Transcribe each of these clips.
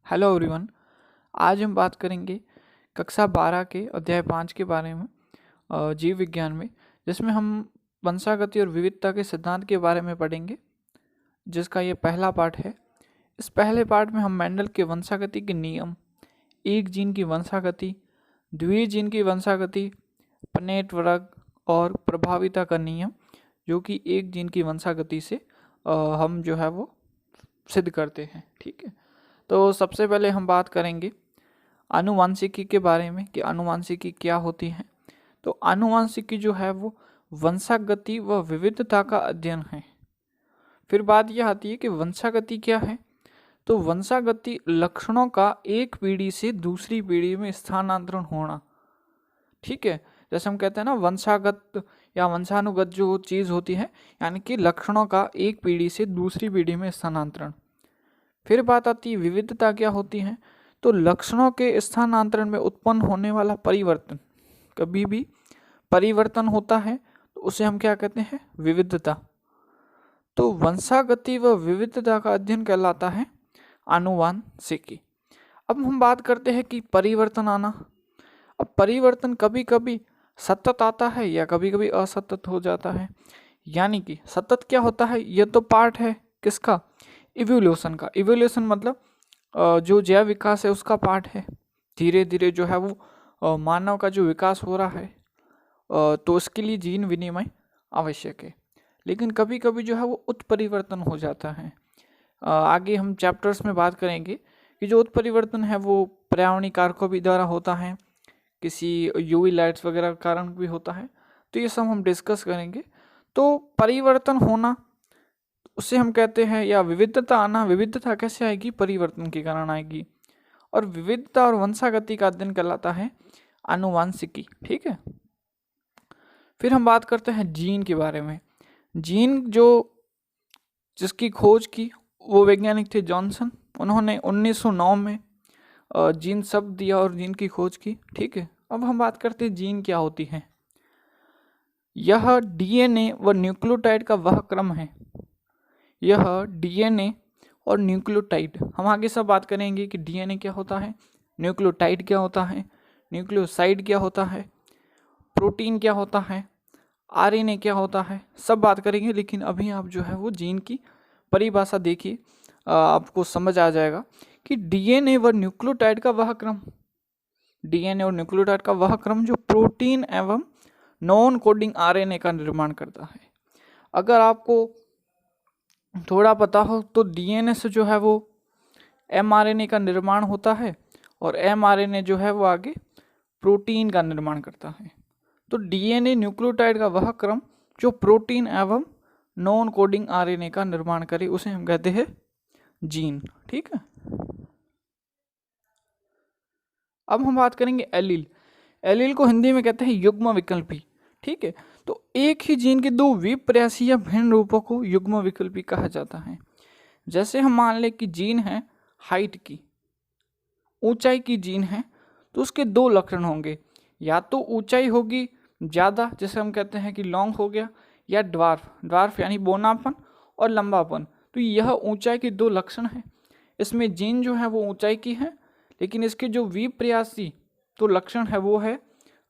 Hello everyone. आज हम बात करेंगे कक्षा 12 के अध्याय 5 के बारे में, जीव विज्ञान में, जिसमें हम वंशागति और विविधता के सिद्धांत के बारे में पढ़ेंगे, जिसका ये पहला पार्ट है। इस पहले पार्ट में हम मेंडल के वंशागति के नियम, एक जीन की वंशागति, द्वितीय जीन की वंशागति, पनेट वर्ग और प्रभाविता का नियम, जो कि एक जीन की वंशागति से हम जो है वो सिद्ध करते हैं। ठीक है, तो सबसे पहले हम बात करेंगे आनुवांशिकी के बारे में कि आनुवांशिकी क्या होती है। तो आनुवांशिकी जो है वो वंशागति व विविधता का अध्ययन है। फिर बात यह आती है कि वंशागति क्या है। तो वंशागति लक्षणों का एक पीढ़ी से दूसरी पीढ़ी में स्थानांतरण होना। ठीक है, जैसे हम कहते हैं ना, वंशागत या वंशानुगत जो चीज़ होती है, यानी कि लक्षणों का एक पीढ़ी से दूसरी पीढ़ी में स्थानांतरण। फिर बात आती है विविधता क्या होती है। तो लक्षणों के स्थानांतरण में उत्पन्न होने वाला परिवर्तन, कभी भी परिवर्तन होता है तो उसे हम क्या कहते हैं, विविधता। तो वंशागति व विविधता का अध्ययन कहलाता है आनुवांशिकी। अब हम बात करते हैं कि परिवर्तन आना। अब परिवर्तन कभी कभी सतत आता है या कभी कभी असतत हो जाता है। यानी कि सतत क्या होता है, यह तो पार्ट है किसका, इवोल्यूशन का। इवोल्यूशन मतलब जो जैव विकास है उसका पार्ट है। धीरे धीरे जो है वो मानव का जो विकास हो रहा है, तो उसके लिए जीन विनिमय आवश्यक है। लेकिन कभी कभी जो है वो उत्परिवर्तन हो जाता है। आगे हम चैप्टर्स में बात करेंगे कि जो उत्परिवर्तन है वो पर्यावरणीय कारकों भी द्वारा होता है, किसी यूवी लाइट्स वगैरह के कारण भी होता है। तो ये सब हम डिस्कस करेंगे। तो परिवर्तन होना उसे हम कहते हैं, या विविधता आना। विविधता कैसे आएगी, परिवर्तन के कारण आएगी। और विविधता और वंशागति का अध्ययन कहलाता है आनुवांशिकी। ठीक है, फिर हम बात करते हैं जीन के बारे में। जीन जिसकी खोज की वो वैज्ञानिक थे जॉनसन। उन्होंने 1909 में जीन शब्द दिया और जीन की खोज की। ठीक है, अब हम बात करते हैं जीन क्या होती है। यह डीएनए व न्यूक्लियोटाइड का वह क्रम है। यह डीएनए और न्यूक्लियोटाइड, हम आगे सब बात करेंगे कि डीएनए क्या होता है, न्यूक्लियोटाइड क्या होता है, न्यूक्लियोसाइड क्या होता है, प्रोटीन क्या होता है, आरएनए क्या होता है, सब बात करेंगे। लेकिन अभी आप जो है वो जीन की परिभाषा देखिए, आपको समझ आ जाएगा कि डीएनए व न्यूक्लियोटाइड का वह क्रम, डीएनए और न्यूक्लियोटाइड का वह क्रम जो प्रोटीन एवं नॉन कोडिंग आरएनए का निर्माण करता है। अगर आपको थोड़ा पता हो तो डीएनए से जो है वो एमआरएनए का निर्माण होता है, और एमआरएनए जो है वो आगे प्रोटीन का निर्माण करता है। तो डीएनए न्यूक्लियोटाइड का वह क्रम जो प्रोटीन एवं नॉन कोडिंग आरएनए का निर्माण करे उसे हम कहते हैं जीन। ठीक है, अब हम बात करेंगे एलील। एलील को हिंदी में कहते हैं युग्म विकल्पी। ठीक है, तो एक ही जीन के दो विपर्यासी या भिन्न रूपों को युग्म विकल्पी कहा जाता है। जैसे हम मान लें कि जीन है हाइट की, ऊंचाई की जीन है, तो उसके दो लक्षण होंगे। या तो ऊंचाई होगी ज़्यादा, जैसे हम कहते हैं कि लॉन्ग हो गया, या ड्वार्फ। ड्वार्फ यानी बोनापन और लंबापन। तो यह ऊंचाई के दो लक्षण हैं। इसमें जीन जो है वो ऊंचाई की है, लेकिन इसके जो विपर्यासी तो लक्षण है वो है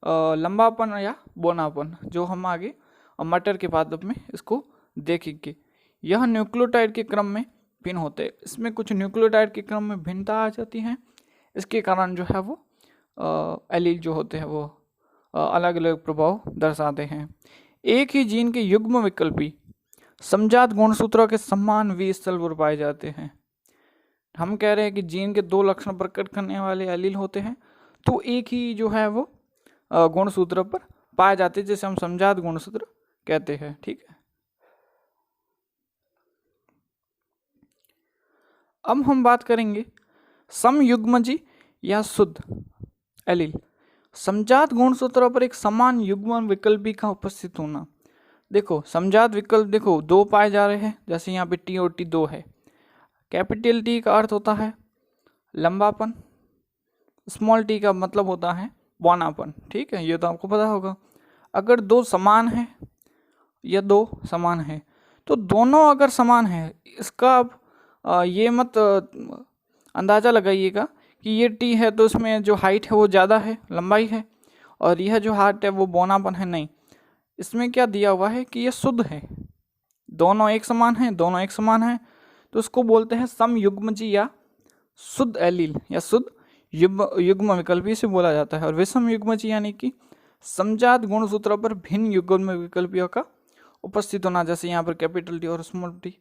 लंबापन या बोनापन, जो हम आगे मटर के पादप में इसको देखेंगे। यह न्यूक्लियोटाइड के क्रम में भिन्न होते हैं। इसमें कुछ न्यूक्लियोटाइड के क्रम में भिन्नता आ जाती है, इसके कारण जो है वो एलील जो होते हैं वो अलग अलग प्रभाव दर्शाते हैं। एक ही जीन के युग्म विकल्पी समजात गुणसूत्रों के समान वी स्थल पर पाए जाते हैं। हम कह रहे हैं कि जीन के दो लक्षण प्रकट करने वाले एलील होते हैं, तो एक ही जो है वो गुणसूत्र पर पाए जाते हैं, जिसे हम समजात गुणसूत्र कहते हैं। ठीक है, अब हम बात करेंगे समयुग्मजी या शुद्ध एलील। समजात गुणसूत्रों पर एक समान युग्म विकल्पी का उपस्थित होना। देखो समजात विकल्प देखो दो पाए जा रहे हैं, जैसे यहाँ पे टी और टी दो है। कैपिटल टी का अर्थ होता है लंबापन, स्मॉल टी का मतलब होता है बौनापन। ठीक है, ये तो आपको पता होगा। अगर दो समान है या दो समान है, तो दोनों अगर समान है, इसका अब ये मत अंदाज़ा लगाइएगा कि ये टी है तो इसमें जो हाइट है वो ज़्यादा है, लंबाई है, और यह जो हार्ट है वो बौनापन है। नहीं, इसमें क्या दिया हुआ है कि ये शुद्ध है, दोनों एक समान हैं, दोनों एक समान हैं, तो उसको बोलते हैं समयुग्मजी या शुद्ध एलील या शुद्ध युग्म विकल्पी से बोला जाता है। और विषम युग्मजी यानी कि समजात गुणसूत्रों पर भिन्न युग्म विकल्पियों का उपस्थित होना, जैसे यहाँ पर कैपिटल टी और स्मॉल टी।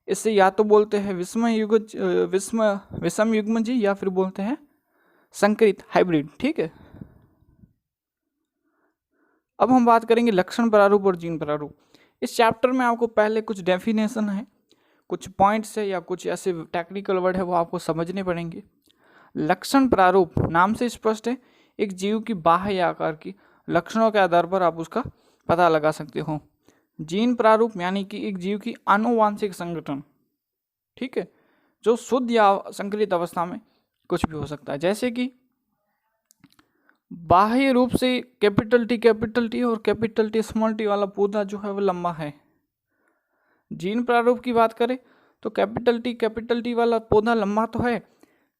इससे या तो बोलते हैं विषम युग्मजी या फिर बोलते हैं संकरित हाइब्रिड। ठीक है, अब हम बात करेंगे लक्षण प्रारूप और जीन प्रारूप। इस चैप्टर में आपको पहले कुछ डेफिनेशन है, कुछ पॉइंट्स है या कुछ ऐसे टेक्निकल वर्ड है वो आपको समझने पड़ेंगे। लक्षण प्रारूप नाम से स्पष्ट है, एक जीव की बाह्य आकार की लक्षणों के आधार पर आप उसका पता लगा सकते हो। जीन प्रारूप यानी कि एक जीव की आनुवांशिक संगठन, ठीक है, जो शुद्ध या संकरित अवस्था में कुछ भी हो सकता है। जैसे कि बाह्य रूप से कैपिटल टी और कैपिटल टी स्मॉल टी वाला पौधा जो है वो लंबा है। जीन प्रारूप की बात करें तो कैपिटल टी वाला पौधा लंबा तो है,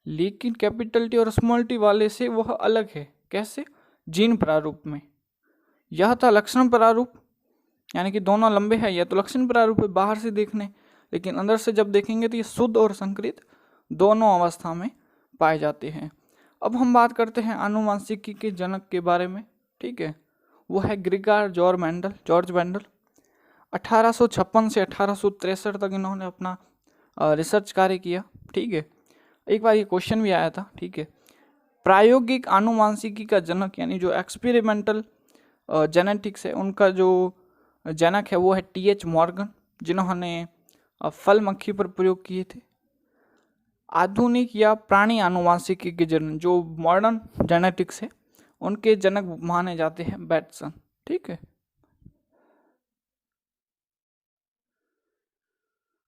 लेकिन कैपिटल टी और स्मॉल टी वाले से वह अलग है। कैसे? जीन प्रारूप में। यह था लक्षण प्रारूप, यानी कि दोनों लंबे हैं। यह तो लक्षण प्रारूप है बाहर से देखने, लेकिन अंदर से जब देखेंगे तो ये शुद्ध और संकरित दोनों अवस्था में पाए जाते हैं। अब हम बात करते हैं आनुवांशिकी के जनक के बारे में। ठीक है, वो है ग्रिगार जॉर्ज मेंडल। 1856 से 1863 तक इन्होंने अपना रिसर्च कार्य किया। ठीक है, एक बार ये क्वेश्चन भी आया था। ठीक है, प्रायोगिक आनुवांशिकी का जनक यानी जो एक्सपेरिमेंटल जेनेटिक्स है, उनका जो जनक है वो है टी.एच. मॉर्गन, जिन्होंने फल मक्खी पर प्रयोग किए थे। आधुनिक या प्राणी आनुवांशिकी के जनक जो मॉडर्न जेनेटिक्स है उनके जनक माने जाते हैं बैटसन। ठीक है,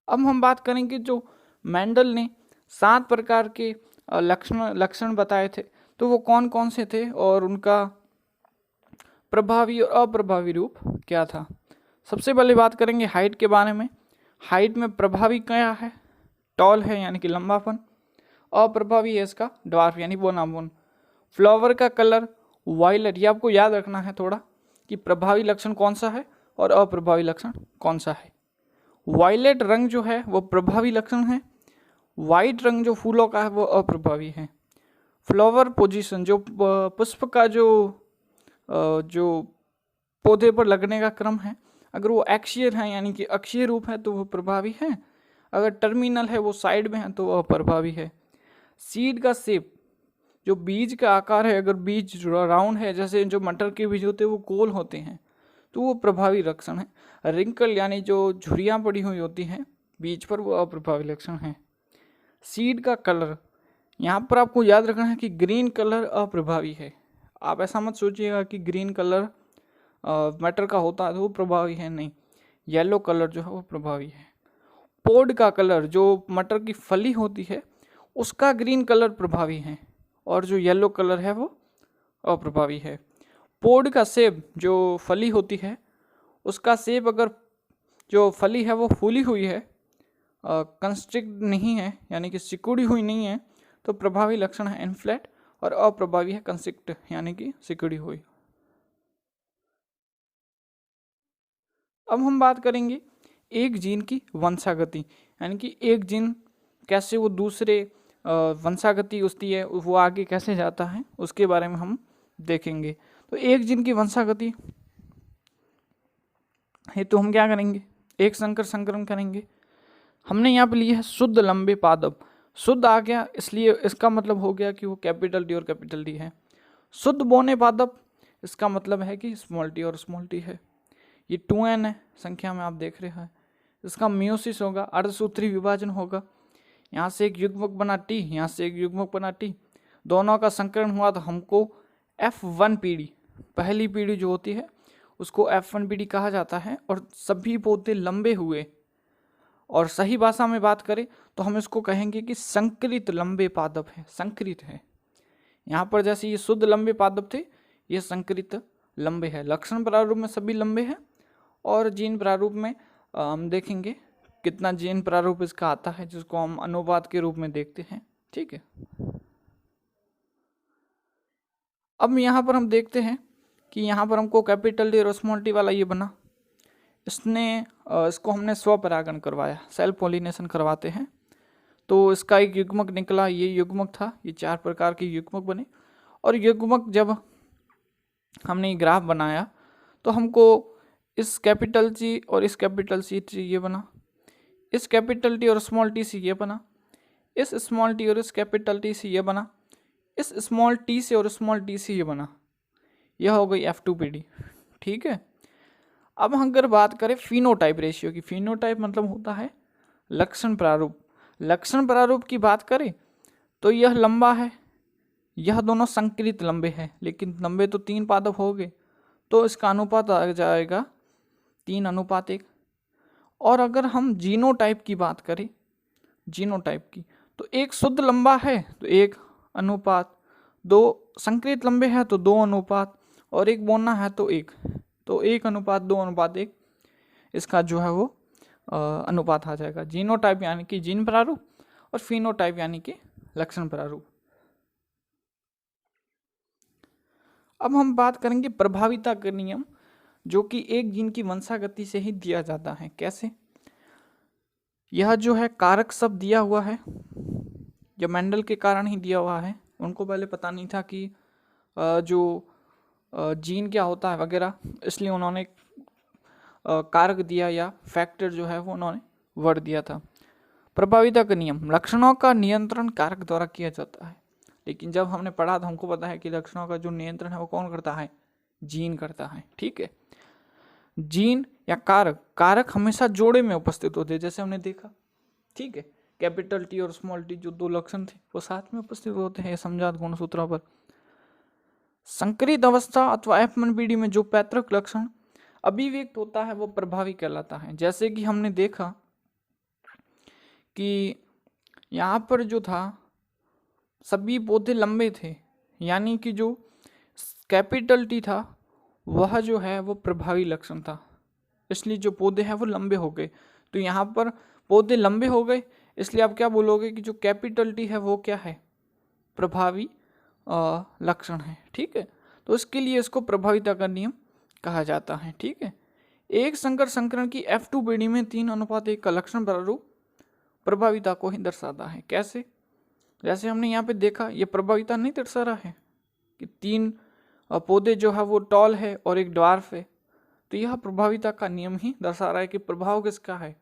अब हम बात करेंगे जो मेंडल ने 7 प्रकार के लक्षण बताए थे, तो वो कौन कौन से थे और उनका प्रभावी और अप्रभावी रूप क्या था। सबसे पहले बात करेंगे हाइट के बारे में। हाइट में प्रभावी क्या है? टॉल है यानी कि लंबापन। अप्रभावी है इसका ड्वार्फ यानी बोनाबोन। फ्लावर का कलर वायलेट, ये आपको याद रखना है थोड़ा कि प्रभावी लक्षण कौन सा है और अप्रभावी लक्षण कौन सा है। वायलेट रंग जो है वो प्रभावी लक्षण है, वाइट रंग जो फूलों का है वो अप्रभावी है। फ्लावर पोजीशन, जो पुष्प का जो पौधे पर लगने का क्रम है, अगर वो एक्सियल है यानी कि अक्षीय रूप है तो वो प्रभावी है, अगर टर्मिनल है वो साइड में है तो वह अप्रभावी है। सीड का शेप, जो बीज का आकार है, अगर बीज राउंड है, जैसे जो मटर के बीज होते हैं वो गोल होते हैं तो वो प्रभावी लक्षण है। रिंकल यानी जो झुर्रियाँ पड़ी हुई होती हैं बीज पर, वो अप्रभावी लक्षण है। सीड का कलर, यहाँ पर आपको याद रखना है कि ग्रीन कलर अप्रभावी है। आप ऐसा मत सोचिएगा कि ग्रीन कलर मटर का होता है तो वो प्रभावी है, नहीं, येलो कलर जो है वो प्रभावी है। पोड का कलर, जो मटर की फली होती है उसका ग्रीन कलर प्रभावी है और जो येलो कलर है वो अप्रभावी है। पोड का सेब, जो फली होती है उसका सेब अगर जो फली है वो फूली हुई है, कंस्ट्रिक्ट नहीं है यानी कि सिकुड़ी हुई नहीं है, तो प्रभावी लक्षण है इनफ्लेट, और अप्रभावी है कंस्ट्रिक्ट यानी कि सिकुड़ी हुई। अब हम बात करेंगे एक जीन की वंशागति, यानी कि एक जीन कैसे वो दूसरे वंशागति उसकी है, वो आगे कैसे जाता है, उसके बारे में हम देखेंगे। तो एक जीन की वंशागति है तो हम क्या करेंगे, एक संकरण करेंगे। हमने यहाँ पे लिया है शुद्ध लंबे पादप। शुद्ध आ गया इसलिए इसका मतलब हो गया कि वो कैपिटल टी और कैपिटल टी है। शुद्ध बौने पादप, इसका मतलब है कि स्मॉल टी और स्मॉल टी है। ये 2n है संख्या में, आप देख रहे हैं। इसका मियोसिस होगा, अर्धसूत्री विभाजन होगा, यहाँ से एक युग्मक बना टी, यहाँ से एक युग्मक बना टी, दोनों का संकरण हुआ तो हमको F1 पीढ़ी, पहली पीढ़ी जो होती है उसको F1 पीढ़ी कहा जाता है। और सभी पौधे लंबे हुए, और सही भाषा में बात करें तो हम इसको कहेंगे कि संकरित लंबे पादप है, संकरित है। यहाँ पर जैसे ये शुद्ध लंबे पादप थे, ये संकरित लंबे है। लक्षण प्रारूप में सभी लंबे हैं, और जीन प्रारूप में हम देखेंगे कितना जीन प्रारूप इसका आता है, जिसको हम अनुपात के रूप में देखते हैं। ठीक है। अब यहाँ पर हम देखते हैं कि यहाँ पर हमको कैपिटल टी और स्मॉल टी वाला ये बना, इसको हमने स्वपरागण करवाया, सेल्फ पॉलिनेशन करवाते हैं, तो इसका एक युग्मक निकला, ये युग्मक था, ये 4 प्रकार के युग्मक बने। और युग्मक जब हमने ग्राफ बनाया तो हमको इस कैपिटल टी और इस कैपिटल सी ये बना, इस कैपिटल टी और स्मॉल टी से ये बना, इस स्मॉल टी और इस कैपिटल टी से ये बना, इस स्मॉल टी से और स्मॉल टी से ये बना, यह हो गई F2PD। ठीक है। अब हम अगर बात करें फिनोटाइप रेशियो की, फिनोटाइप मतलब होता है लक्षण प्रारूप। लक्षण प्रारूप की बात करें तो यह लंबा है, यह दोनों संकलित लंबे हैं, लेकिन लंबे तो 3 पादप हो गए, तो इसका अनुपात आ जाएगा 3:1। और अगर हम जीनोटाइप की बात करें, जीनोटाइप की, तो एक शुद्ध लंबा है तो 1:2, 2 संकलित लंबे हैं तो 2:1, और एक बोना है तो 1, तो 1:2:1 इसका जो है वो अनुपात आ जाएगा। जीनोटाइप यानी कि जीन प्रारूप, और फिनोटाइप यानी कि लक्षण प्रारूप। अब हम बात करेंगे प्रभाविता का नियम, जो कि एक जीन की वंशागति से ही दिया जाता है। कैसे? यह जो है कारक शब्द दिया हुआ है, जो मेंडल के कारण ही दिया हुआ है। उनको पहले पता नहीं था कि जो जीन क्या होता है वगैरह, इसलिए उन्होंने कारक दिया या फैक्टर जो है वो उन्होंने वर्ड दिया था। प्रभाविता का नियम, लक्षणों का नियंत्रण कारक द्वारा किया जाता है। लेकिन जब हमने पढ़ा था हमको पता है कि लक्षणों का जो नियंत्रण है वो कौन करता है? जीन करता है। ठीक है। जीन या कारक, कारक हमेशा जोड़े में उपस्थित होते हैं, जैसे हमने देखा। ठीक है। कैपिटल टी और स्मॉल टी जो 2 लक्षण थे वो साथ में उपस्थित होते हैं समजात गुणसूत्रों पर। संकरित अवस्था अथवा F1PD में जो पैतृक लक्षण अभिव्यक्त होता है वो प्रभावी कहलाता है। जैसे कि हमने देखा कि यहाँ पर जो था सभी पौधे लंबे थे, यानी कि जो कैपिटल टी था वह जो है वो प्रभावी लक्षण था, इसलिए जो पौधे हैं वो लंबे हो गए। तो यहाँ पर पौधे लंबे हो गए, इसलिए आप क्या बोलोगे कि जो कैपिटल टी है वो क्या है? प्रभावी लक्षण है। ठीक है। तो इसके लिए इसको प्रभाविता का नियम कहा जाता है। ठीक है। एक संकर संकरण की F2PD में 3:1 का लक्षण प्रारूप प्रभाविता को ही दर्शाता है। कैसे? जैसे हमने यहाँ पे देखा, ये प्रभाविता नहीं दर्शा रहा है कि 3 पौधे जो है वो टॉल है और एक ड्वार्फ है, तो यह प्रभाविता का नियम ही दर्शा रहा है कि प्रभाव किसका है?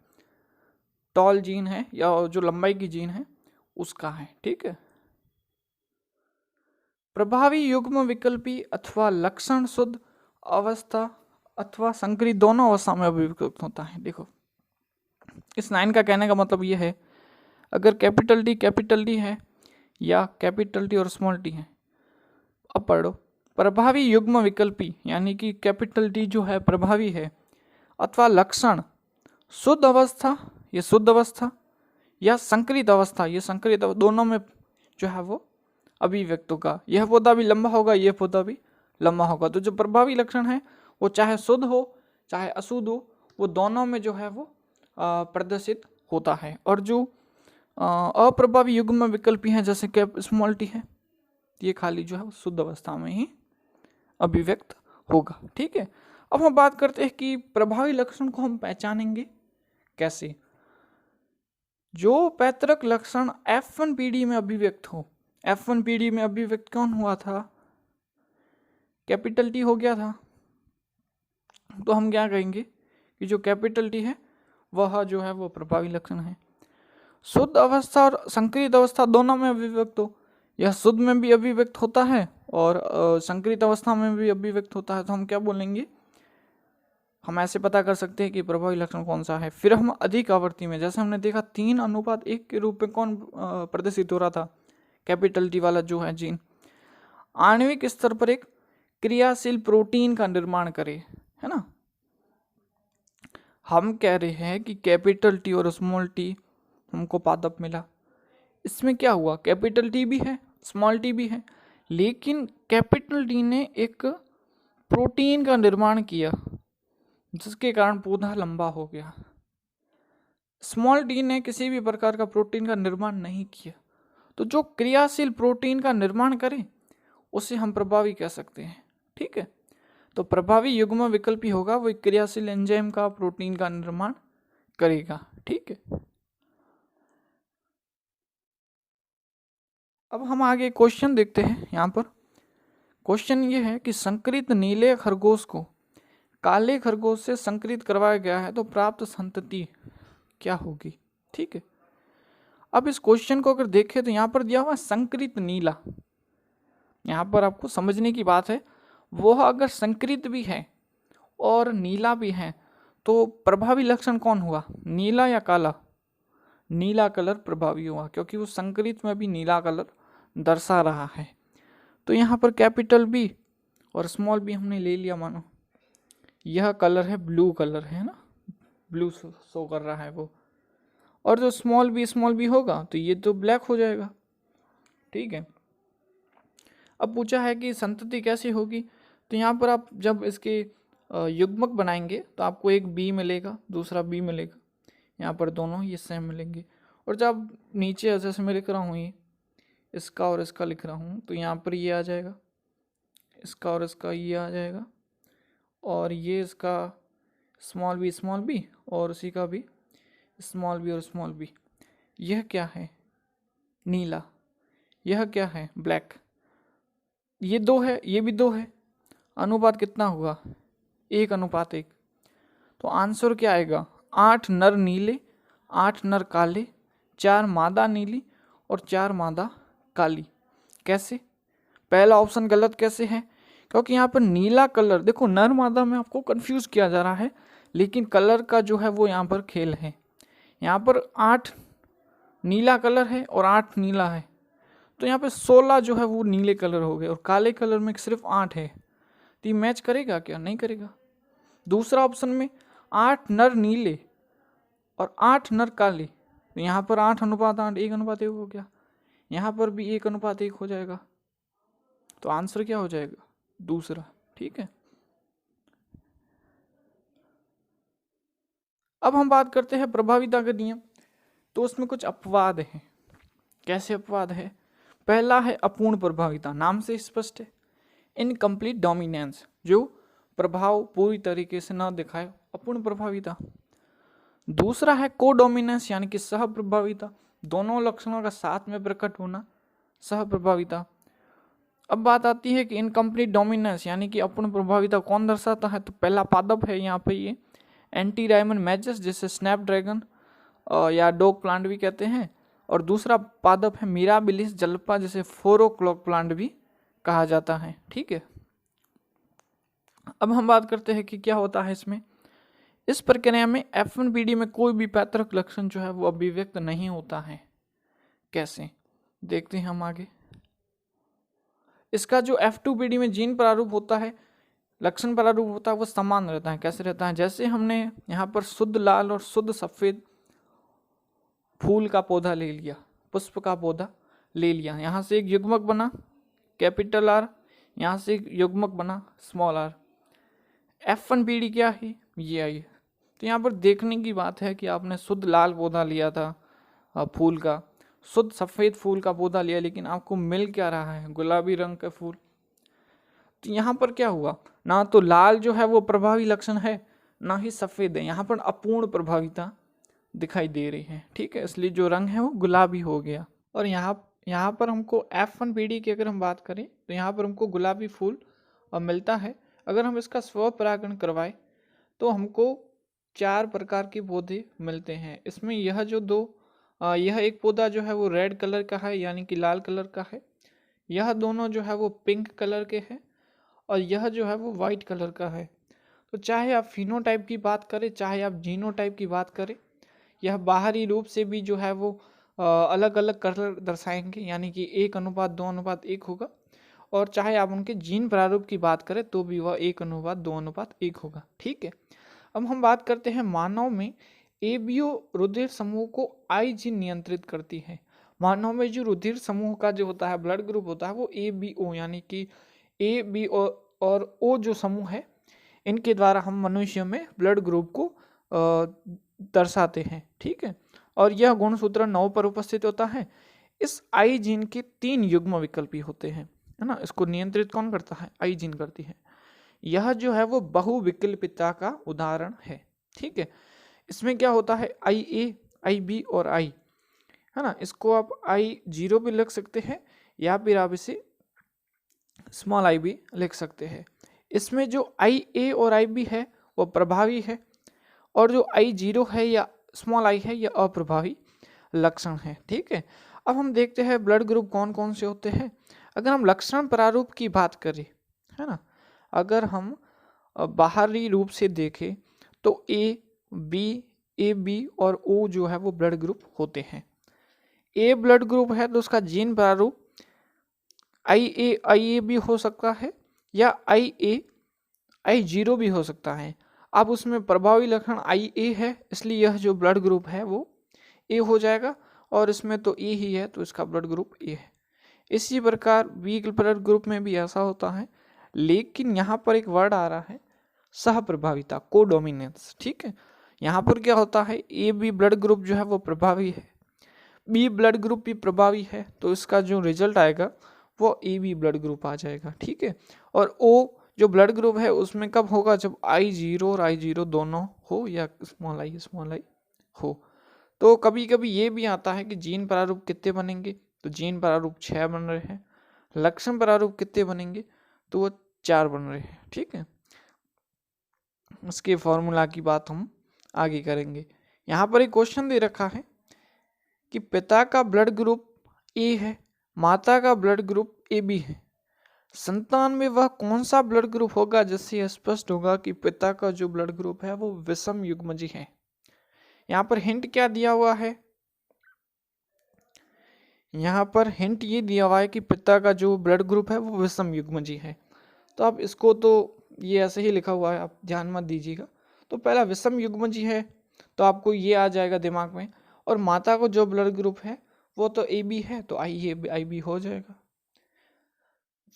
टॉल जीन है या जो लंबाई की जीन है उसका है। ठीक है। प्रभावी युग्म विकल्पी अथवा लक्षण शुद्ध अवस्था अथवा संकरित दोनों अवस्था में अभिव्यक्त होता है। देखो, इस 9 का कहने का मतलब ये है, अगर कैपिटल टी है या कैपिटल टी और स्मॉल टी है। अब पढ़ो, प्रभावी युग्म विकल्पी यानी कि कैपिटल टी जो है प्रभावी है, अथवा लक्षण शुद्ध अवस्था, ये शुद्ध अवस्था, या संकरित अवस्था, ये संकरित दोनों में जो है वो अभिव्यक्त होगा। यह पौधा भी लंबा होगा, यह पौधा भी लंबा होगा। तो जो प्रभावी लक्षण है वो चाहे शुद्ध हो चाहे अशुद्ध हो, वो दोनों में जो है वो प्रदर्शित होता है। और जो अप्रभावी युग्म विकल्पी हैं जैसे कैप स्मॉल टी है, ये खाली जो है वो शुद्ध अवस्था में ही अभिव्यक्त होगा। ठीक है। अब हम बात करते हैं कि प्रभावी लक्षण को हम पहचानेंगे कैसे। जो पैतृक लक्षण F1PD में अभिव्यक्त हो, F1PD में अभिव्यक्त कौन हुआ था? कैपिटल टी हो गया था। तो हम क्या कहेंगे कि जो कैपिटल टी है वह जो है वो प्रभावी लक्षण है। शुद्ध अवस्था और संकरित अवस्था दोनों में अभिव्यक्त हो, यह शुद्ध में भी अभिव्यक्त होता है और संकरित अवस्था में भी अभिव्यक्त होता है, तो हम क्या बोलेंगे? हम ऐसे पता कर सकते हैं कि प्रभावी लक्षण कौन सा है। फिर हम अधिक आवृत्ति में, जैसे हमने देखा 3:1 के रूप में कौन प्रदर्शित हो रहा था? कैपिटल टी वाला जो है जीन आणविक स्तर पर एक क्रियाशील प्रोटीन का निर्माण करे, है ना। हम कह रहे हैं कि कैपिटल टी और स्मॉल टी हमको पादप मिला, इसमें क्या हुआ? कैपिटल टी भी है स्मॉल टी भी है, लेकिन कैपिटल टी ने एक प्रोटीन का निर्माण किया जिसके कारण पौधा लंबा हो गया। स्मॉल टी ने किसी भी प्रकार का प्रोटीन का निर्माण नहीं किया, तो जो क्रियाशील प्रोटीन का निर्माण करे उसे हम प्रभावी कह सकते हैं। ठीक है, तो प्रभावी युग्म विकल्पी होगा वो क्रियाशील एंजाइम का प्रोटीन का निर्माण करेगा। ठीक है, अब हम आगे क्वेश्चन देखते हैं। यहाँ पर क्वेश्चन ये है कि संकरित नीले खरगोश को काले खरगोश से संकरित करवाया गया है तो प्राप्त संतति क्या होगी। ठीक है, अब इस क्वेश्चन को अगर देखें तो यहाँ पर दिया हुआ संकरित नीला, यहाँ पर आपको समझने की बात है वो अगर संकरित भी है और नीला भी है तो प्रभावी लक्षण कौन हुआ, नीला या काला। नीला कलर प्रभावी हुआ क्योंकि वो संकरित में भी नीला कलर दर्शा रहा है। तो यहाँ पर कैपिटल बी और स्मॉल बी हमने ले लिया, मानो यह कलर है ब्लू कलर है ना, ब्लू शो कर रहा है वो, और जो स्मॉल बी होगा तो ये तो ब्लैक हो जाएगा। ठीक है, अब पूछा है कि संतति कैसी होगी, तो यहाँ पर आप जब इसके युग्मक बनाएंगे तो आपको एक बी मिलेगा दूसरा बी मिलेगा, यहाँ पर दोनों ये सेम मिलेंगे। और जब नीचे जैसे मैं लिख रहा हूँ ये इसका और इसका लिख रहा हूँ तो यहाँ पर ये आ जाएगा, इसका और इसका ये आ जाएगा, और ये इसका स्मॉल बी और उसी का भी स्मॉल बी और स्मॉल बी। यह क्या है, नीला, यह क्या है, ब्लैक। ये दो है, ये भी दो है, अनुपात कितना हुआ, 1:1। तो आंसर क्या आएगा, 8 नर नीले 8 नर काले 4 मादा नीली और 4 मादा काली। कैसे, पहला ऑप्शन गलत कैसे है, क्योंकि यहाँ पर नीला कलर, देखो नर मादा में आपको कंफ्यूज किया जा रहा है, लेकिन कलर का जो है वो यहाँ पर खेल है। यहाँ पर 8 नीला कलर है और 8 नीला है, तो यहाँ पे 16 जो है वो नीले कलर हो गए और काले कलर में सिर्फ 8 है, तो ये मैच करेगा क्या, नहीं करेगा। दूसरा ऑप्शन में 8 नर नीले और 8 नर काले, तो यहाँ पर 8:8 1:1 हो गया, यहाँ पर भी 1:1 हो जाएगा, तो आंसर क्या हो जाएगा, दूसरा। ठीक है, अब हम बात करते हैं प्रभाविता का नियम। तो उसमें कुछ अपवाद हैं। कैसे अपवाद है, पहला है अपूर्ण प्रभाविता, नाम से स्पष्ट है, इनकम्प्लीट डोमिनेंस, जो प्रभाव पूरी तरीके से न दिखाए, अपूर्ण प्रभाविता। दूसरा है कोडोमिनेंस यानी कि सह प्रभाविता, दोनों लक्षणों का साथ में प्रकट होना, सह प्रभाविता। अब बात आती है कि इनकम्प्लीट डोमिनेंस यानी कि अपूर्ण प्रभाविता कौन दर्शाता है, तो पहला पादप है यहाँ पे ये एंटी रायमन मैजस, जिसे स्नैपड्रैगन या डॉग प्लांट भी कहते हैं, और दूसरा पादप है मिराबिलिस जल्पा, जिसे 4 o'clock प्लांट भी कहा जाता है। ठीक है, अब हम बात करते हैं कि क्या होता है इसमें। इस प्रक्रिया में F1PD में कोई भी पैतृक लक्षण जो है वो अभिव्यक्त नहीं होता है। कैसे, देखते हैं हम आगे। इसका जो F2PD में जीन प्रारूप होता है, लक्षण प्रारूप होता है, वो समान रहता है। कैसे रहता है, जैसे हमने यहाँ पर शुद्ध लाल और शुद्ध सफ़ेद फूल का पौधा ले लिया, पुष्प का पौधा ले लिया, यहाँ से एक युग्मक बना कैपिटल R, यहाँ से एक युग्मक बना स्मॉल r। F1PD क्या है, ये आई। तो यहाँ पर देखने की बात है कि आपने शुद्ध लाल पौधा लिया था फूल का, शुद्ध सफ़ेद फूल का पौधा लिया, लेकिन आपको मिल क्या रहा है, गुलाबी रंग का फूल। तो यहाँ पर क्या हुआ, ना तो लाल जो है वो प्रभावी लक्षण है, ना ही सफ़ेद है, यहाँ पर अपूर्ण प्रभाविता दिखाई दे रही है। ठीक है, इसलिए जो रंग है वो गुलाबी हो गया। और यहाँ पर हमको F1PD की अगर हम बात करें तो यहाँ पर हमको गुलाबी फूल मिलता है। अगर हम इसका स्वपरागण करवाएं तो हमको 4 प्रकार के पौधे मिलते हैं। इसमें यह जो यह एक पौधा जो है वो रेड कलर का है, यानी कि लाल कलर का है। यह दोनों जो है वो पिंक कलर के हैं और यह जो है वो वाइट कलर का है। तो चाहे आप फिनोटाइप की बात करें, चाहे आप जीनोटाइप की बात करें, यह बाहरी रूप से भी जो है वो अलग अलग कलर दर्शाएंगे, यानी कि 1:2:1 होगा। और चाहे आप उनके जीन प्रारूप की बात करें तो भी वह 1:2:1 होगा। ठीक है, अब हम बात करते हैं मानव में एबीओ रुधिर समूह को आई जीन नियंत्रित करती है। मानव में जो रुधिर समूह का जो होता है ब्लड ग्रुप होता है वो एबीओ, यानी कि ए बी और ओ जो समूह है, इनके द्वारा हम मनुष्य में ब्लड ग्रुप को दर्शाते हैं। ठीक है, और यह गुणसूत्र 9 पर उपस्थित होता है। इस आई जीन के 3 युग्म विकल्पी होते हैं, है ना। इसको नियंत्रित कौन करता है? आई जीन करती है। यह जो है वो बहुविकल्पिता का उदाहरण है, ठीक है। इसमें क्या होता है? आई ए, आई बी और आई, है ना। इसको आप I0 भी लिख सकते हैं या फिर आप इसे स्मॉल आई भी लिख सकते हैं। इसमें जो आई ए और आई बी है वो प्रभावी है, और जो I0 है या स्मॉल आई है यह अप्रभावी लक्षण है, ठीक है। अब हम देखते हैं ब्लड ग्रुप कौन कौन से होते हैं। अगर हम लक्षण प्रारूप की बात करें, है ना, अगर हम बाहरी रूप से देखें तो ए बी और ओ जो है वो ब्लड ग्रुप होते हैं। ए ब्लड ग्रुप है तो उसका जीन प्रारूप आई ए भी हो सकता है या I0 भी हो सकता है। अब उसमें प्रभावी लक्षण IA है, इसलिए यह जो ब्लड ग्रुप है वो ए हो जाएगा, और इसमें तो ए ही है तो इसका ब्लड ग्रुप ए है। इसी प्रकार बी ब्लड ग्रुप में भी ऐसा होता है, लेकिन यहाँ पर एक वर्ड आ रहा है सह प्रभाविता, कोडोमिनेंस, ठीक है। यहाँ पर क्या होता है? ए बी ब्लड ग्रुप जो है वो प्रभावी है, बी ब्लड ग्रुप भी प्रभावी है, तो इसका जो रिजल्ट आएगा वो ए बी ब्लड ग्रुप आ जाएगा, ठीक है। और ओ जो ब्लड ग्रुप है उसमें कब होगा? जब I0 और I0 दोनों हो या स्मॉल आई हो। तो कभी कभी ये भी आता है कि जीन प्रारूप कितने बनेंगे, तो जीन प्रारूप 6 बन रहे हैं। लक्षण प्रारूप कितने बनेंगे, तो वो 4 बन रहे हैं, ठीक है। उसके फॉर्मूला की बात हम आगे करेंगे। यहाँ पर एक क्वेश्चन दे रखा है कि पिता का ब्लड ग्रुप ए है, माता का ब्लड ग्रुप ए बी है, संतान में वह कौन सा ब्लड ग्रुप होगा जिससे यह स्पष्ट होगा कि पिता का जो ब्लड ग्रुप है वो विषम युग्मजी है। यहाँ पर हिंट क्या दिया हुआ है? यहाँ पर हिंट ये दिया हुआ है कि पिता का जो ब्लड ग्रुप है वो विषम युग्मजी है। तो अब इसको तो ये ऐसे ही लिखा हुआ है, आप ध्यान मत दीजिएगा। तो पहला विषम युग्मजी है तो आपको ये आ जाएगा दिमाग में, और माता को जो ब्लड ग्रुप है वो तो ए बी है, तो आई बी हो जाएगा।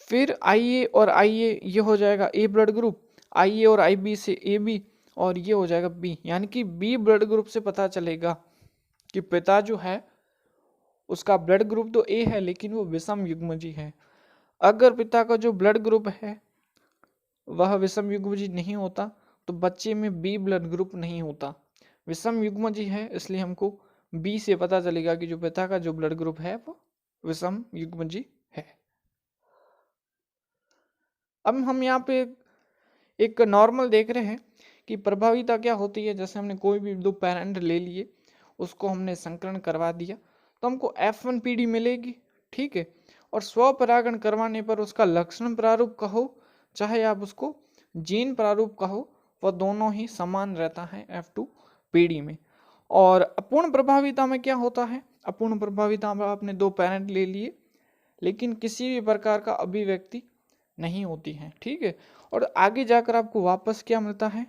फिर IA और IA ये हो जाएगा ए ब्लड ग्रुप, IA और IB से AB, और ये हो जाएगा B, यानी कि B ब्लड ग्रुप से पता चलेगा कि पिता जो है उसका ब्लड ग्रुप तो A है लेकिन वो विषम युग्मजी है। अगर पिता का जो ब्लड ग्रुप है वह विषम युग्मजी नहीं होता तो बच्चे में B ब्लड ग्रुप नहीं होता। विषम युग्मजी है इसलिए हमको B से पता चलेगा कि जो पिता का जो ब्लड ग्रुप है वो विषम युग्मजी है। अब हम यहाँ पे एक नॉर्मल देख रहे हैं कि प्रभाविता क्या होती है। जैसे हमने कोई भी 2 पेरेंट ले लिए, उसको हमने संकरण करवा दिया तो हमको F1PD मिलेगी, ठीक है। और स्वपरागण करवाने पर उसका लक्षण प्रारूप कहो चाहे आप उसको जीन प्रारूप कहो, वह दोनों ही समान रहता है F2PD में। और अपूर्ण प्रभाविता में क्या होता है? अपूर्ण प्रभाविता में आपने 2 पेरेंट ले लिए लेकिन किसी भी प्रकार का अभिव्यक्ति नहीं होती है, ठीक है। और आगे जाकर आपको वापस क्या मिलता है?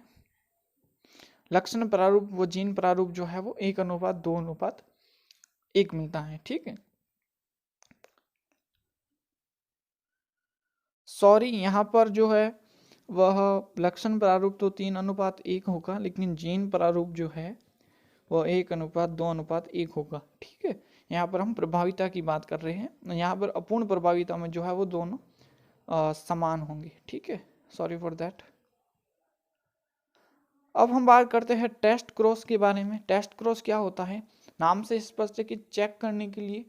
लक्षण प्रारूप, वो जीन प्रारूप जो है वो 1:2:1 मिलता है, ठीक है। सॉरी, यहाँ पर जो है वह लक्षण प्रारूप तो 3:1 होगा, लेकिन जीन प्रारूप जो है वह 1:2:1 होगा, ठीक है। यहाँ पर हम प्रभाविता की बात कर रहे हैं, यहाँ पर अपूर्ण प्रभाविता में जो है वो दोनों समान होंगे, ठीक है। Sorry for that. अब हम बात करते हैं टेस्ट क्रॉस के बारे में। टेस्ट क्रॉस क्या होता है? नाम से स्पष्ट है कि चेक करने के लिए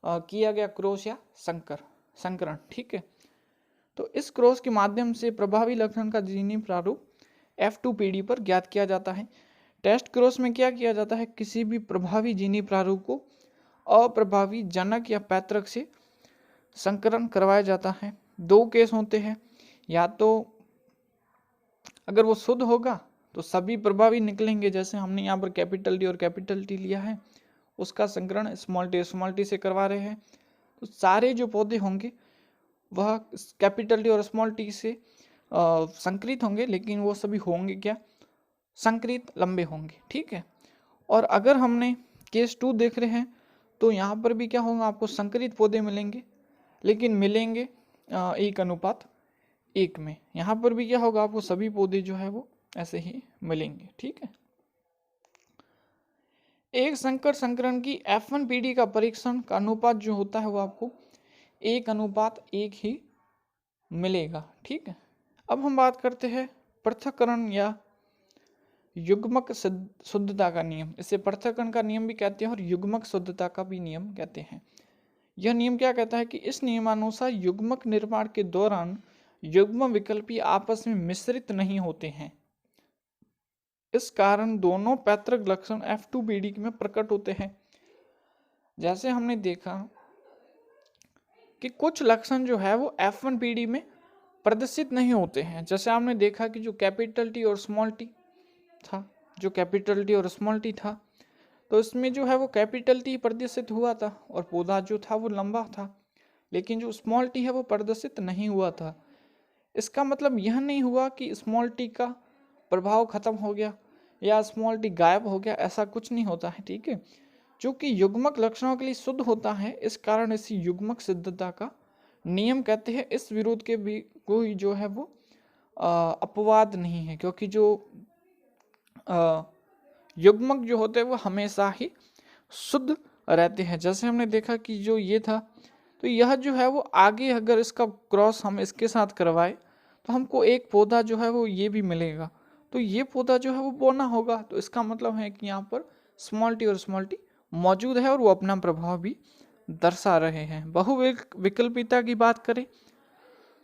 किया गया क्रॉस या संकरण, ठीक है। तो इस क्रॉस के माध्यम से प्रभावी लक्षण का जीनी प्रारूप F2PD पर ज्ञात किया जाता है। टेस्ट क्रॉस में क्या किया जाता है? किसी भी प्रभावी जीनी प्रारूप को अप्रभावी जनक या पैतृक से संकरण करवाया जाता है। 2 केस होते हैं, या तो अगर वो शुद्ध होगा तो सभी प्रभावी निकलेंगे, जैसे हमने यहाँ पर कैपिटल D और कैपिटल T लिया है, उसका संकरण स्मॉल t से करवा रहे हैं, तो सारे जो पौधे होंगे वह कैपिटल D और स्मॉल t से संकरित होंगे, लेकिन वो सभी होंगे क्या? संकरित लंबे होंगे, ठीक है। और अगर हमने केस 2 देख रहे हैं तो यहाँ पर भी क्या होगा? आपको संकरित पौधे मिलेंगे, लेकिन मिलेंगे 1:1 में। यहाँ पर भी क्या होगा? आपको सभी पौधे जो है वो ऐसे ही मिलेंगे, ठीक है। एक संकर संकरण की F1PD का परीक्षण का अनुपात जो होता है वो आपको 1:1 ही मिलेगा। ठीक है, अब हम बात करते हैं पृथक्करण या युग्मक शुद्धता का नियम। इसे पृथक्करण का नियम भी कहते हैं और युग्मक शुद्धता का भी नियम कहते हैं। यह नियम क्या कहता है कि इस नियमानुसार युग्मक निर्माण के दौरान युग्म विकल्पी आपस में मिश्रित नहीं होते हैं। इस कारण दोनों पैतृक लक्षण F2PD में प्रकट होते हैं। जैसे हमने देखा कि कुछ लक्षण जो है वो F1PD में प्रदर्शित नहीं होते हैं। जैसे आपने देखा कि जो कैपिटल टी और स्मॉल टी था, जो कैपिटल टी और स्मॉल टी था, तो इसमें जो है वो कैपिटल टी प्रदर्शित हुआ था और पौधा जो था वो लंबा था, लेकिन जो स्मॉल टी है वो प्रदर्शित नहीं हुआ था। इसका मतलब यह नहीं हुआ कि स्मॉल टी का प्रभाव खत्म हो गया या स्मॉल टी गायब हो गया, ऐसा कुछ नहीं होता है। ठीक है, चूंकि युग्मक लक्षणों के लिए शुद्ध होता है, इस कारण इसी युग्मक सिद्धता का नियम कहते हैं। इस विरोध के भी कोई जो है वो अपवाद नहीं है, क्योंकि जो युग्मक जो होते हैं वो हमेशा ही शुद्ध रहते हैं। जैसे हमने देखा कि जो ये था, तो यह जो है वो आगे अगर इसका क्रॉस हम इसके साथ करवाए तो हमको एक पौधा जो है वो ये भी मिलेगा, तो ये पौधा जो है वो बोना होगा। तो इसका मतलब है कि यहाँ पर स्मॉल टी और स्मॉल टी मौजूद है और वो अपना प्रभाव भी दर्शा रहे हैं। बहुविकल्पिता की बात करें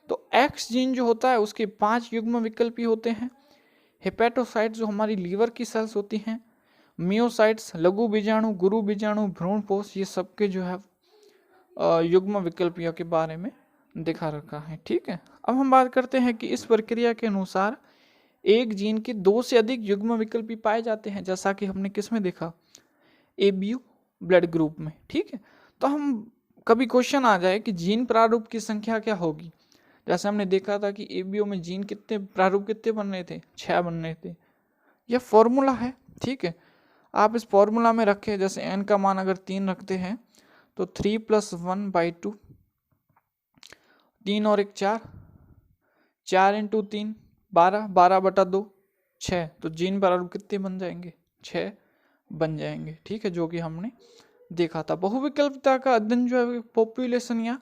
तो एक्स जीन जो होता है उसके 5 युग्म विकल्पी होते हैं। हेपेटोसाइट्स जो हमारी लीवर की सेल्स होती हैं, मियोसाइट्स, लघु बीजाणु, गुरु बीजाणु, भ्रूणपोष, ये सबके जो है युग्म विकल्पियों के बारे में दिखा रखा है। ठीक है, अब हम बात करते हैं कि इस प्रक्रिया के अनुसार एक जीन के 2 से अधिक युग्म विकल्पी पाए जाते हैं, जैसा कि हमने किस में देखा, एबीयू ब्लड ग्रुप में। ठीक है, तो हम कभी क्वेश्चन आ जाए कि जीन प्रारूप की संख्या क्या होगी, जैसे हमने देखा था कि एबीओ में जीन कितने प्रारूप कितने बन रहे थे, 6 बन रहे थे। यह फॉर्मूला है। ठीक है, आप इस फॉर्मूला में रखें, जैसे एन का मान अगर 3 रखते हैं तो 3 + 1/2, 3 और 1 4, 4 × 3 12, 12/2 6, तो जीन प्रारूप कितने बन जाएंगे, 6 बन जाएंगे। ठीक है, जो कि हमने देखा था। बहुविकल्पिता का अध्ययन जो है पॉपुलेशन या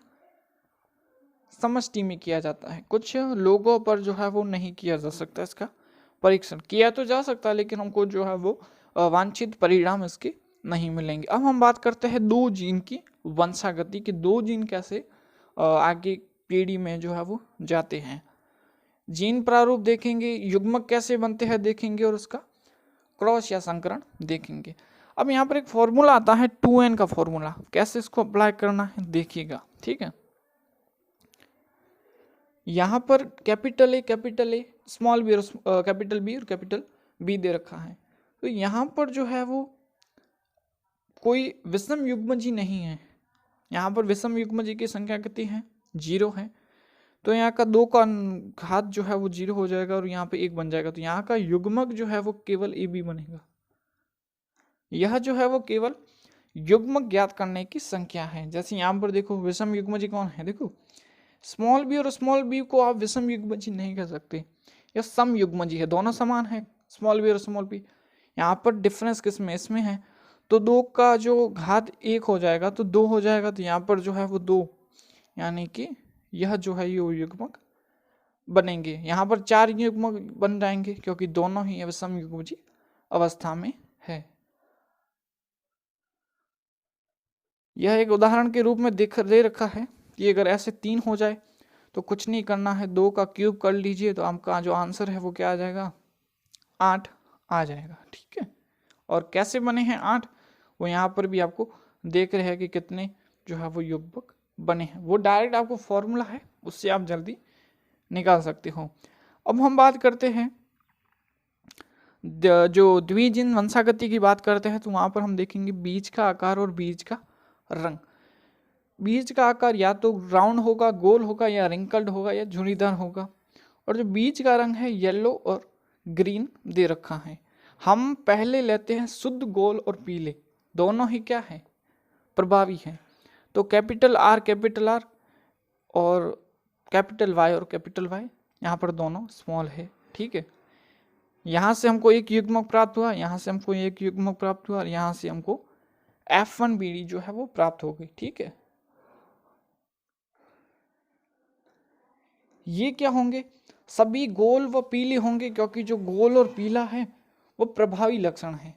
समष्टि में किया जाता है। कुछ लोगों पर जो है वो नहीं किया जा सकता, इसका परीक्षण किया तो जा सकता है, लेकिन हमको जो है वो वांछित परिणाम इसके नहीं मिलेंगे। अब हम बात करते हैं 2 जीन की वंशागति कि 2 जीन कैसे आगे पीढ़ी में जो है वो जाते हैं। जीन प्रारूप देखेंगे, युग्मक कैसे बनते हैं देखेंगे, और उसका क्रॉस या संकरण देखेंगे। अब यहाँ पर एक फॉर्मूला आता है 2n का फॉर्मूला, कैसे इसको अप्लाई करना है देखिएगा। ठीक है, यहाँ पर कैपिटल ए, स्मॉल बी और कैपिटल बी और कैपिटल बी दे रखा है। तो यहाँ पर जो है वो कोई विषम युग्मजी नहीं है। यहाँ पर विषम युग्मजी की संख्या कितनी है, 0 है। तो यहाँ का 2 का घात जो है वो 0 हो जाएगा और यहाँ पे 1 बन जाएगा। तो यहाँ का युग्मक जो है वो केवल ए बी बनेगा। यह जो है वो केवल युग्मक ज्ञात करने की संख्या है। जैसे यहाँ पर देखो विषम युग्मजी कौन है, देखो स्मॉल बी और स्मॉल बी को आप विषम युग्मजी नहीं कह सकते, यह सम युग्मजी है, दोनों समान है स्मॉल बी और स्मॉल बी। यहाँ पर डिफरेंस किसमें, इसमें है। तो 2 का जो घात 1 हो जाएगा तो 2 हो जाएगा, तो यहाँ पर जो है वो 2, यानी कि यह जो है ये युग्मक बनेंगे। यहाँ पर 4 युग्मक बन जाएंगे क्योंकि दोनों ही विषम युग्मजी अवस्था में है। यह एक उदाहरण के रूप में दे रखा है कि अगर ऐसे 3 हो जाए तो कुछ नहीं करना है, 2 का क्यूब कर लीजिए तो आपका जो आंसर है वो क्या आ जाएगा, 8 आ जाएगा। ठीक है, और कैसे बने हैं 8, वो यहाँ पर भी आपको देख रहे हैं कि कितने जो है वो युग्मक बने हैं। वो डायरेक्ट आपको फॉर्मूला है, उससे आप जल्दी निकाल सकते हो। अब हम बात करते हैं जो द्विजीन वंशागति की बात करते हैं, तो वहाँ पर हम देखेंगे बीज का आकार और बीज का रंग। बीज का आकार या तो राउंड होगा, गोल होगा, या रिंकल्ड होगा, या झुर्रीदार होगा। और जो बीज का रंग है येलो और ग्रीन दे रखा है। हम पहले लेते हैं शुद्ध गोल और पीले, दोनों ही क्या है, प्रभावी हैं। तो कैपिटल आर और कैपिटल वाई और कैपिटल वाई, यहाँ पर दोनों स्मॉल है। ठीक है, यहाँ से हमको एक युग्मक प्राप्त हुआ, यहाँ से हमको एक युग्मक प्राप्त हुआ, और यहाँ से हमको F1BD जो है वो प्राप्त हो गई। ठीक है, ये क्या होंगे, सभी गोल व पीले होंगे, क्योंकि जो गोल और पीला है वो प्रभावी लक्षण है।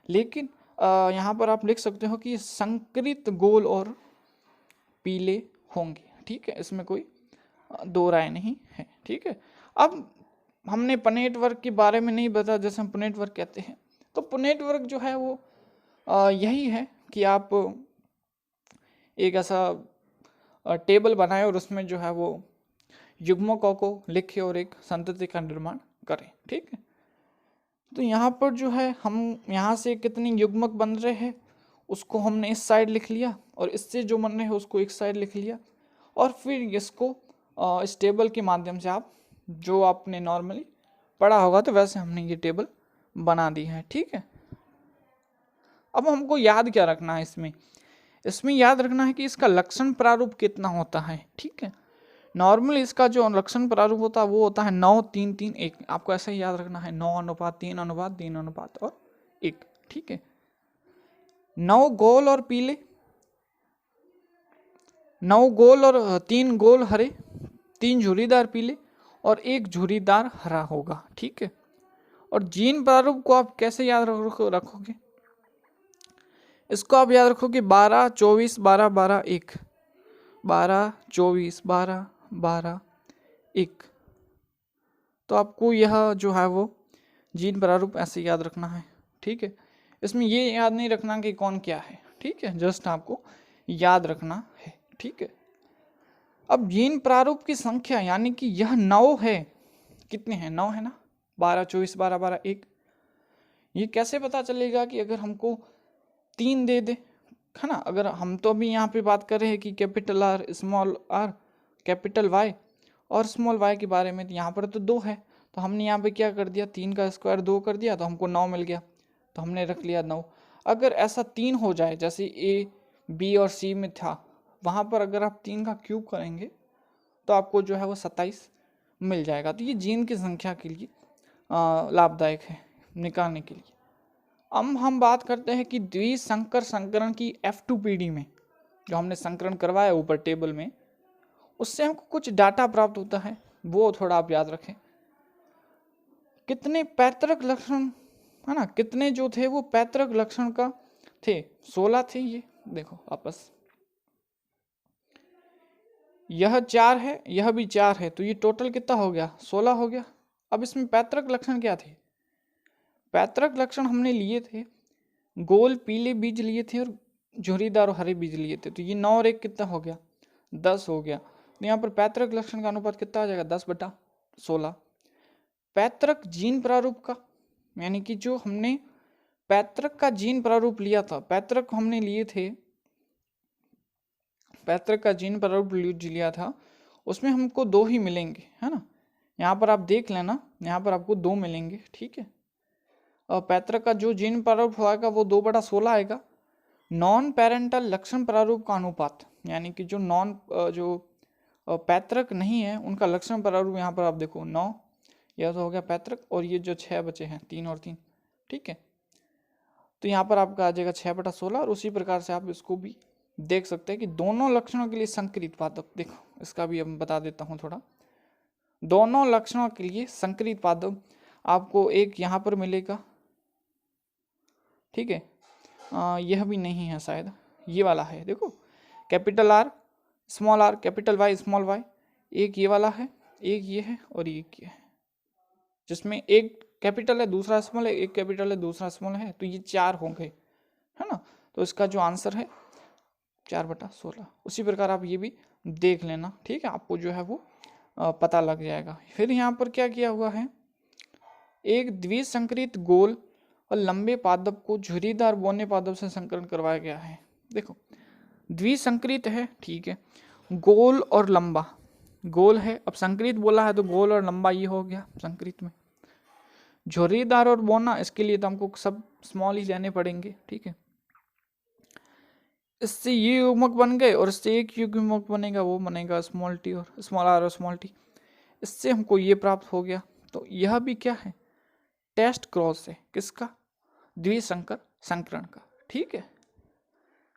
लेकिन यहाँ पर आप लिख सकते हो कि संकरित गोल और पीले होंगे। ठीक है, इसमें कोई दो राय नहीं है। ठीक है, अब हमने पनेट वर्ग के बारे में नहीं बताया, जैसे हम पनेट वर्ग कहते हैं, तो पनेट वर्ग जो है वो यही है कि आप एक ऐसा टेबल बनाए और उसमें जो है वो युग्मकों को लिखे और एक संतति का निर्माण करें। ठीक है, तो यहाँ पर जो है हम यहाँ से कितने युग्मक बन रहे हैं उसको हमने इस साइड लिख लिया, और इससे जो बन रहे हैं उसको एक साइड लिख लिया, और फिर इसको इस टेबल के माध्यम से आप जो आपने नॉर्मली पढ़ा होगा तो वैसे हमने ये टेबल बना दी है। ठीक है, अब हमको याद क्या रखना है इसमें याद रखना है कि इसका लक्षण प्रारूप कितना होता है। ठीक है, नॉर्मली इसका जो लक्षण प्रारूप होता है वो होता है 9:3:3:1। आपको ऐसा ही याद रखना है, 9:3:3:1। ठीक है, 9 गोल और पीले, 9 गोल और 3 गोल हरे, 3 झुर्रीदार पीले और 1 झुर्रीदार हरा होगा। ठीक है, और जीन प्रारूप को आप कैसे याद रखोगे, इसको आप याद रखोगे 12 24 12 12 1, 12 24 12 12 1। तो आपको यह जो है वो जीन प्रारूप ऐसे याद रखना है। ठीक है, इसमें ये याद नहीं रखना कि कौन क्या है। ठीक है, जस्ट आपको याद रखना है। ठीक है, अब जीन प्रारूप की संख्या यानी कि यह 9 है, कितने हैं, 9 है ना, 12 24 12 12 1। ये कैसे पता चलेगा कि अगर हमको 3 दे दे, है ना, अगर हम तो अभी यहाँ पे बात कर रहे हैं कि capital R small R capital Y और स्मॉल वाई के बारे में, तो यहाँ पर तो 2 है, तो हमने यहाँ पे क्या कर दिया, 3 का स्क्वायर 2 कर दिया तो हमको 9 मिल गया, तो हमने रख लिया 9। अगर ऐसा 3 हो जाए जैसे ए बी और सी में था, वहाँ पर अगर आप 3 का क्यूब करेंगे तो आपको जो है वो 27 मिल जाएगा। तो ये जीन की संख्या के लिए लाभदायक है निकालने के लिए। अब हम बात करते हैं कि द्विसंकर संकरण की F2PD में जो हमने संकरण करवाया ऊपर टेबल में, उससे हमको कुछ डाटा प्राप्त होता है, वो थोड़ा आप याद रखें। कितने पैतृक लक्षण, है ना, कितने जो थे वो पैतृक लक्षण का थे, 16 थे। ये देखो आपस, यह 4 है, यह भी 4 है, तो ये टोटल कितना हो गया, 16 हो गया। अब इसमें पैतृक लक्षण क्या थे, पैतृक लक्षण हमने लिए थे गोल पीले बीज लिए थे और झुर्रीदार और हरे बीज लिए थे, तो ये 9 और 1 कितना हो गया, 10 हो गया। तो यहाँ पर पैतृक लक्षण का अनुपात कितना आ जाएगा, 10/16। पैतृक जीन प्रारूप का, यानी कि जो हमने पैतृक का जीन प्रारूप लिया था, पैतृक हमने लिए थे, पैतृक का जीन प्रारूप लिया था, उसमें हमको 2 ही मिलेंगे, है ना, यहाँ पर आप देख लेना, यहाँ पर आपको 2 मिलेंगे। ठीक है, और पैतृक का जो जीन प्रारूप होगा वो 2/16 आएगा। नॉन पेरेंटल लक्षण प्रारूप का अनुपात, यानी कि जो पैतृक नहीं है उनका लक्षण प्रारूप, यहाँ पर आप देखो 9, यह तो हो गया पैतृक, और ये जो 6 बचे हैं 3 और 3। ठीक है, तो यहाँ पर आपका आ जाएगा 6/16, और उसी प्रकार से आप इसको भी देख सकते हैं कि दोनों लक्षणों के लिए संकरित पादप, देखो इसका भी अब बता देता हूँ थोड़ा। दोनों लक्षणों के लिए संकरित पादप आपको एक यहाँ पर मिलेगा। ठीक है, यह भी नहीं है शायद, ये वाला है, देखो capital R small R capital Y small Y, एक ये वाला है, एक ये है और एक ये है, जिसमें एक कैपिटल है दूसरा स्मॉल है, एक कैपिटल है दूसरा स्मॉल है, तो ये 4 हो गए, है ना। तो इसका जो आंसर है 4/16। उसी प्रकार आप ये भी देख लेना। ठीक है, आपको जो है वो पता लग जाएगा। फिर यहाँ पर क्या किया हुआ है, एक द्विसंकरित गोल और लंबे पादप को झुर्रीदार बौने पादप से संकरण करवाया गया है। देखो द्विसंकरित है, ठीक है, गोल और लंबा, गोल है, अब संकरित बोला है तो गोल और लंबा ये हो गया संकरित में। झुर्रीदार और बौना, इसके लिए तो हमको सब स्मॉल ही लेने पड़ेंगे। ठीक है, इससे ये युग्मक बन गए और इससे एक युग्मक बनेगा, वो बनेगा स्मॉल टी और स्मॉल आर और स्मॉल टी, इससे हमको ये प्राप्त हो गया। तो यह भी क्या है, टेस्ट क्रॉस है, किसका? द्विसंकर संकरण का। ठीक है,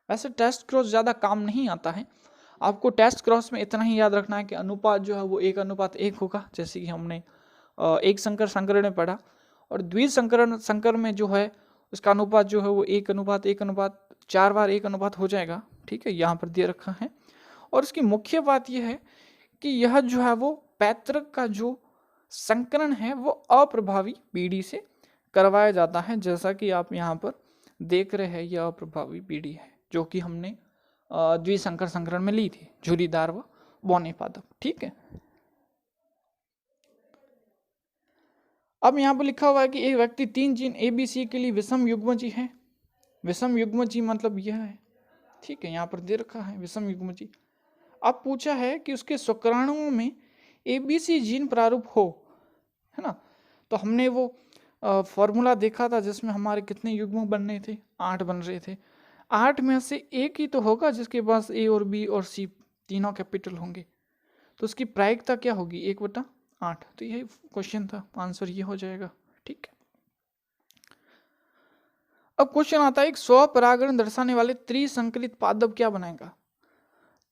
वैसे टेस्ट क्रॉस ज़्यादा काम नहीं आता है, आपको टेस्ट क्रॉस में इतना ही याद रखना है कि अनुपात जो है वो 1:1 होगा, जैसे कि हमने एक संकर संकरण में पढ़ा। और द्विसंकरण संकर में जो है उसका अनुपात जो है वो 1:1:4 बार 1 हो जाएगा। ठीक है, यहाँ पर दे रखा है। और इसकी मुख्य बात यह है कि यह जो है वो पैतृक का जो संकरण है वो अप्रभावी पीढ़ी से करवाया जाता है, जैसा कि आप यहाँ पर देख रहे हैं। यह अप्रभावी पीढ़ी है जो कि हमने द्विसंकर संकरण में ली थी, झुरीदार व बौने पादप। ठीक है, अब यहाँ पर लिखा हुआ है कि एक व्यक्ति 3 जीन ABC के लिए विषम युग्मजी है। विषम युग्मजी मतलब यह है। ठीक है, यहाँ पर दे रखा है विषम युग्मजी। अब पूछा है कि उसके शुक्राणुओं में ABC जीन प्रारूप हो, है ना। तो हमने वो फॉर्मूला देखा था जिसमें हमारे कितने युग्म बनने थे, 8 बन रहे थे। 8 में से एक ही तो होगा जिसके पास A और B और C तीनों कैपिटल होंगे, तो उसकी प्रायिकता क्या होगी? 1/8। तो यही क्वेश्चन था, आंसर ये हो जाएगा। ठीक है, अब क्वेश्चन आता है एक स्वपरागण दर्शाने वाले त्रिसंकरित पादप क्या बनाएगा?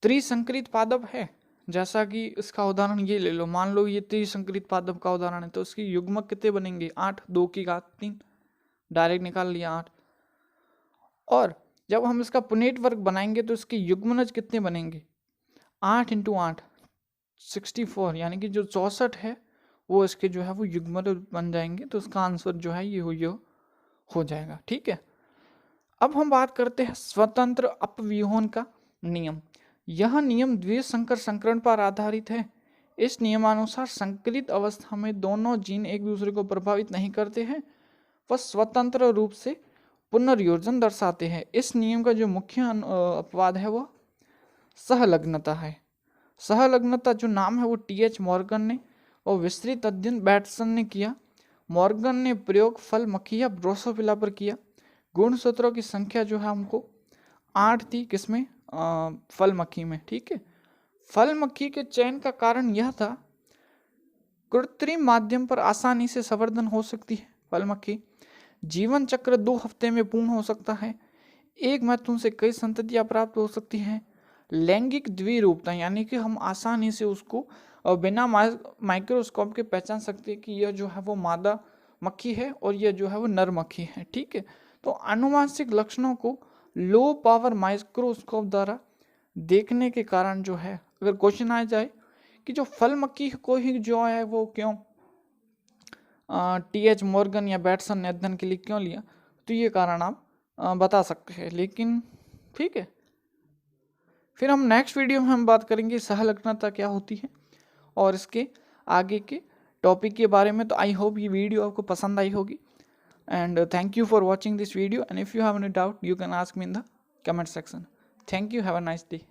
त्रिसंकरित पादप है, जैसा कि इसका उदाहरण ये ले लो, मान लो ये त्रिसंकरित पादप का उदाहरण है, तो उसकी युग्मक कितने बनेंगे? 8, 2 की घात 3, डायरेक्ट निकाल लिया 8। और जब हम इसका पुनेट वर्ग बनाएंगे तो इसके युग्मनज कितने बनेंगे? 8 × 8 64, यानी कि जो 64 है वो इसके जो है वो युग्मनज बन जाएंगे। तो इसका आंसर जो है ये हो जाएगा। ठीक है, अब हम बात करते हैं स्वतंत्र अपव्यूहन का नियम। यह नियम द्विसंकर संकरण पर आधारित है। इस नियमानुसार संकलित अवस्था में दोनों जीन एक दूसरे को प्रभावित नहीं करते हैं, वह स्वतंत्र रूप से पुनर्योजन दर्शाते हैं। इस नियम का जो मुख्य अपवाद है वह सहलग्नता है। सहलग्नता जो नाम है वो TH मॉर्गन ने और विस्तृत अध्ययन बैटसन ने किया। मॉर्गन ने प्रयोग फल मक्खी या ड्रोसोफिला पर किया। गुणसूत्रों की संख्या जो है हमको 8 थी, किसमें? फल मक्खी में। ठीक है, फल मक्खी के चयन का कारण यह था कृत्रिम माध्यम पर आसानी से संवर्धन हो सकती है। फल मक्खी जीवन चक्र 2 हफ्ते में पूर्ण हो सकता है। एक मैथुन से कई संततियां प्राप्त हो सकती हैं। लैंगिक द्विरूपता, यानी कि हम आसानी से उसको बिना माइक्रोस्कोप के पहचान सकते हैं कि यह जो है वो मादा मक्खी है और यह जो है वो नर मक्खी है। ठीक है, तो आनुवांशिक लक्षणों को लो पावर माइक्रोस्कोप द्वारा देखने के कारण जो है, अगर क्वेश्चन आ जाए कि जो फल मक्खी को ही जो है वो क्यों TH मॉर्गन या बैटसन ने अध्ययन के लिए क्यों लिया, तो ये कारण आप बता सकते हैं। लेकिन ठीक है, फिर हम नेक्स्ट वीडियो में हम बात करेंगे सहलग्नता क्या होती है और इसके आगे के टॉपिक के बारे में। तो आई होप ये वीडियो आपको पसंद आई होगी, and thank you for watching this video, and if you have any doubt you can ask me in the comment section. Thank you, have a nice day.